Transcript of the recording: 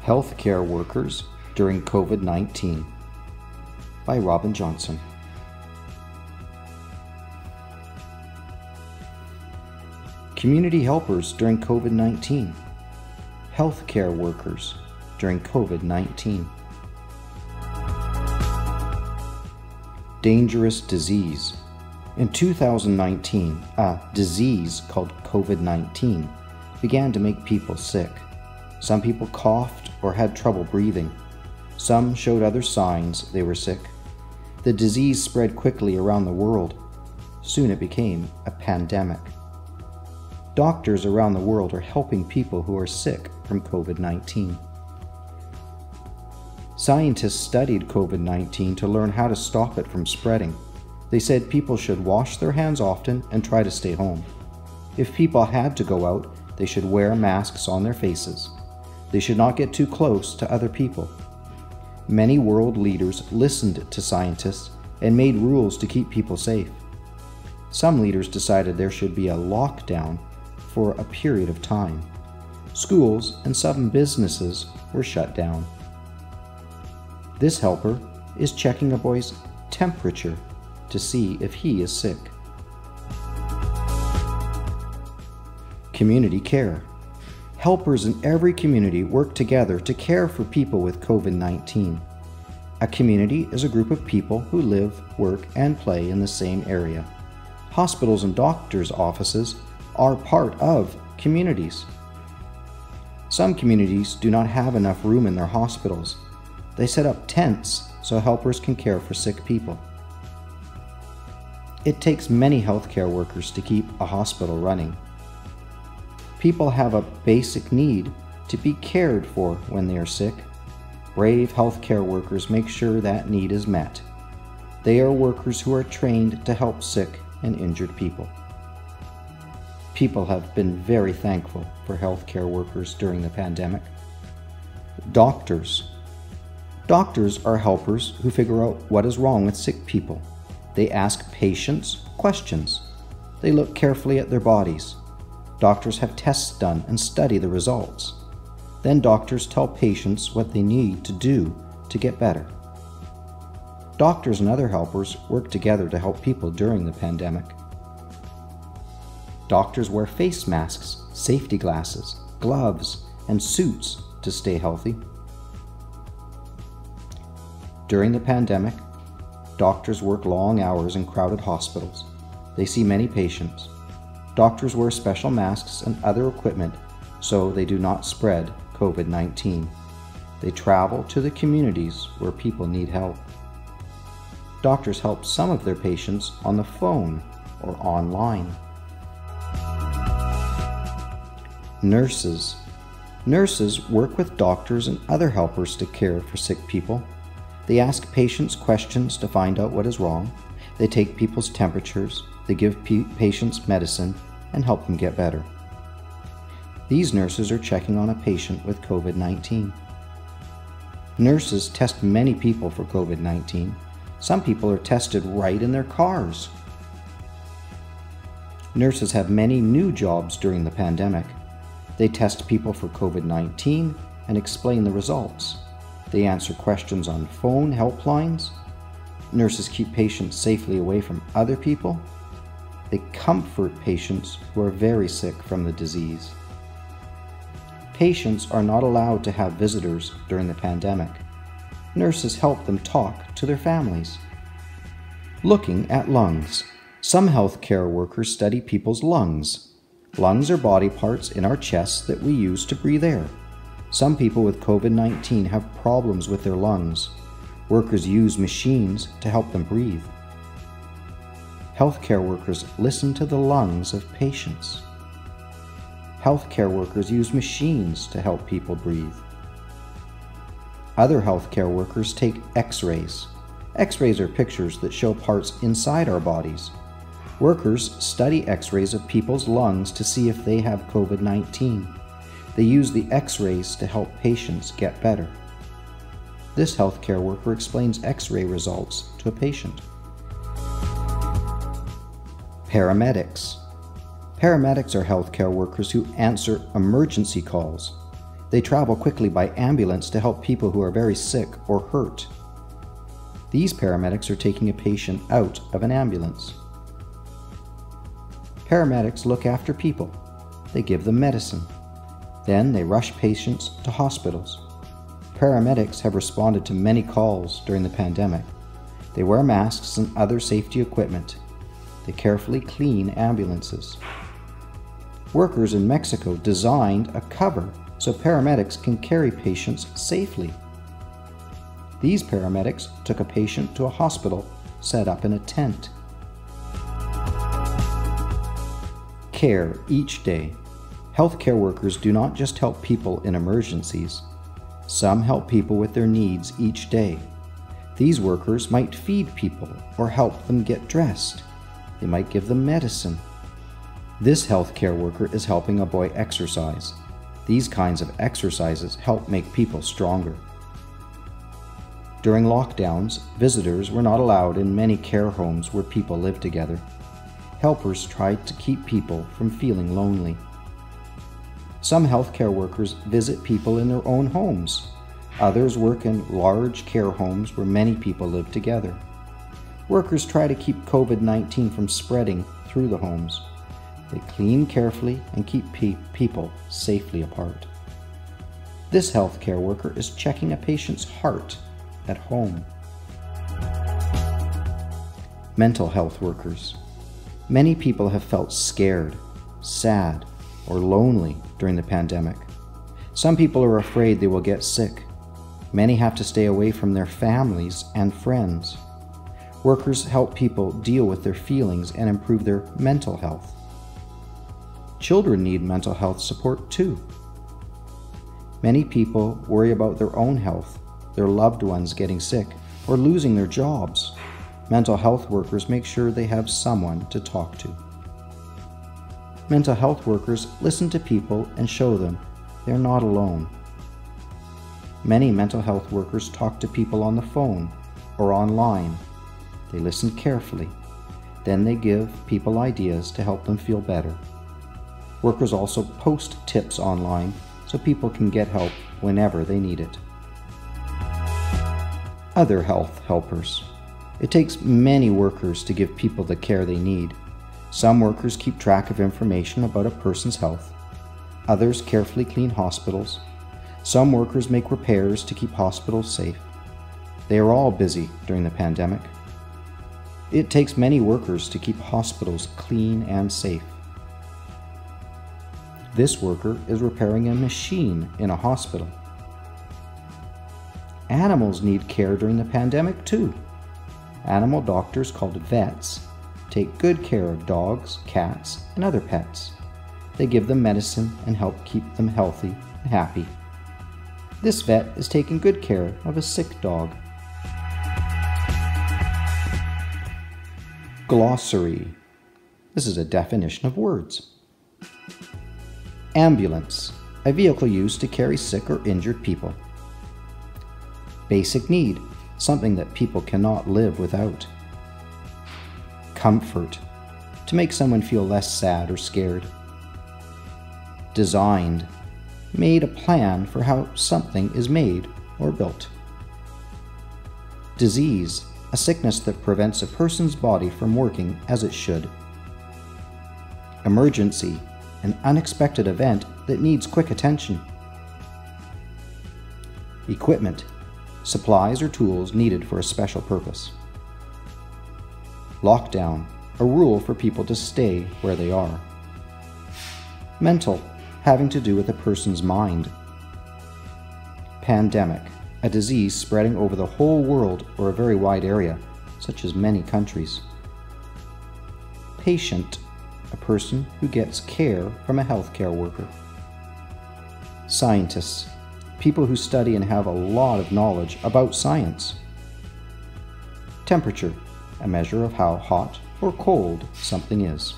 Healthcare Workers During COVID-19 by Robin Johnson. Community helpers during COVID-19. Healthcare workers during COVID-19. Dangerous disease. In 2019, a disease called COVID-19 began to make people sick. Some people coughed or had trouble breathing. Some showed other signs they were sick. The disease spread quickly around the world. Soon it became a pandemic. Doctors around the world are helping people who are sick from COVID-19. Scientists studied COVID-19 to learn how to stop it from spreading. They said people should wash their hands often and try to stay home. If people had to go out, they should wear masks on their faces. They should not get too close to other people. Many world leaders listened to scientists and made rules to keep people safe. Some leaders decided there should be a lockdown for a period of time. Schools and some businesses were shut down. This helper is checking a boy's temperature to see if he is sick. Community care. Helpers in every community work together to care for people with COVID-19. A community is a group of people who live, work, and play in the same area. Hospitals and doctors' offices are part of communities. Some communities do not have enough room in their hospitals. They set up tents so helpers can care for sick people. It takes many healthcare workers to keep a hospital running. People have a basic need to be cared for when they are sick. Brave healthcare workers make sure that need is met. They are workers who are trained to help sick and injured people. People have been very thankful for healthcare workers during the pandemic. Doctors. Doctors are helpers who figure out what is wrong with sick people. They ask patients questions. They look carefully at their bodies. Doctors have tests done and study the results. Then doctors tell patients what they need to do to get better. Doctors and other helpers work together to help people during the pandemic. Doctors wear face masks, safety glasses, gloves, and suits to stay healthy. During the pandemic, doctors work long hours in crowded hospitals. They see many patients. Doctors wear special masks and other equipment so they do not spread COVID-19. They travel to the communities where people need help. Doctors help some of their patients on the phone or online. Nurses. Nurses work with doctors and other helpers to care for sick people. They ask patients questions to find out what is wrong. They take people's temperatures. They give patients medicine and help them get better. These nurses are checking on a patient with COVID-19. Nurses test many people for COVID-19. Some people are tested right in their cars. Nurses have many new jobs during the pandemic. They test people for COVID-19 and explain the results. They answer questions on phone helplines. Nurses keep patients safely away from other people. They comfort patients who are very sick from the disease. Patients are not allowed to have visitors during the pandemic. Nurses help them talk to their families. Looking at lungs. Some healthcare workers study people's lungs. Lungs are body parts in our chests that we use to breathe air. Some people with COVID-19 have problems with their lungs. Workers use machines to help them breathe. Healthcare workers listen to the lungs of patients. Healthcare workers use machines to help people breathe. Other healthcare workers take X-rays. X-rays are pictures that show parts inside our bodies. Workers study X-rays of people's lungs to see if they have COVID-19. They use the X-rays to help patients get better. This healthcare worker explains X-ray results to a patient. Paramedics. Paramedics are healthcare workers who answer emergency calls. They travel quickly by ambulance to help people who are very sick or hurt. These paramedics are taking a patient out of an ambulance. Paramedics look after people. They give them medicine. Then they rush patients to hospitals. Paramedics have responded to many calls during the pandemic. They wear masks and other safety equipment. They carefully clean ambulances. Workers in Mexico designed a cover so paramedics can carry patients safely. These paramedics took a patient to a hospital set up in a tent. Care each day. Healthcare workers do not just help people in emergencies. Some help people with their needs each day. These workers might feed people or help them get dressed. They might give them medicine. This healthcare worker is helping a boy exercise. These kinds of exercises help make people stronger. During lockdowns, visitors were not allowed in many care homes where people live together. Helpers tried to keep people from feeling lonely. Some healthcare workers visit people in their own homes. Others work in large care homes where many people live together. Workers try to keep COVID-19 from spreading through the homes. They clean carefully and keep people safely apart. This healthcare worker is checking a patient's heart at home. Mental health workers. Many people have felt scared, sad, or lonely during the pandemic. Some people are afraid they will get sick. Many have to stay away from their families and friends. Workers help people deal with their feelings and improve their mental health. Children need mental health support too. Many people worry about their own health, their loved ones getting sick, or losing their jobs. Mental health workers make sure they have someone to talk to. Mental health workers listen to people and show them they're not alone. Many mental health workers talk to people on the phone or online. They listen carefully. Then they give people ideas to help them feel better. Workers also post tips online so people can get help whenever they need it. Other health helpers. It takes many workers to give people the care they need. Some workers keep track of information about a person's health. Others carefully clean hospitals. Some workers make repairs to keep hospitals safe. They are all busy during the pandemic. It takes many workers to keep hospitals clean and safe. This worker is repairing a machine in a hospital. Animals need care during the pandemic too. Animal doctors, called vets, take good care of dogs, cats, and other pets. They give them medicine and help keep them healthy and happy. This vet is taking good care of a sick dog. Glossary. This is a definition of words. Ambulance, a vehicle used to carry sick or injured people. Basic need, something that people cannot live without. Comfort, to make someone feel less sad or scared. Designed, made a plan for how something is made or built. Disease, a sickness that prevents a person's body from working as it should. Emergency, an unexpected event that needs quick attention. Equipment, supplies or tools needed for a special purpose. Lockdown, a rule for people to stay where they are. Mental, having to do with a person's mind. Pandemic, a disease spreading over the whole world or a very wide area, such as many countries. Patient, a person who gets care from a healthcare worker. Scientists, people who study and have a lot of knowledge about science. Temperature, a measure of how hot or cold something is.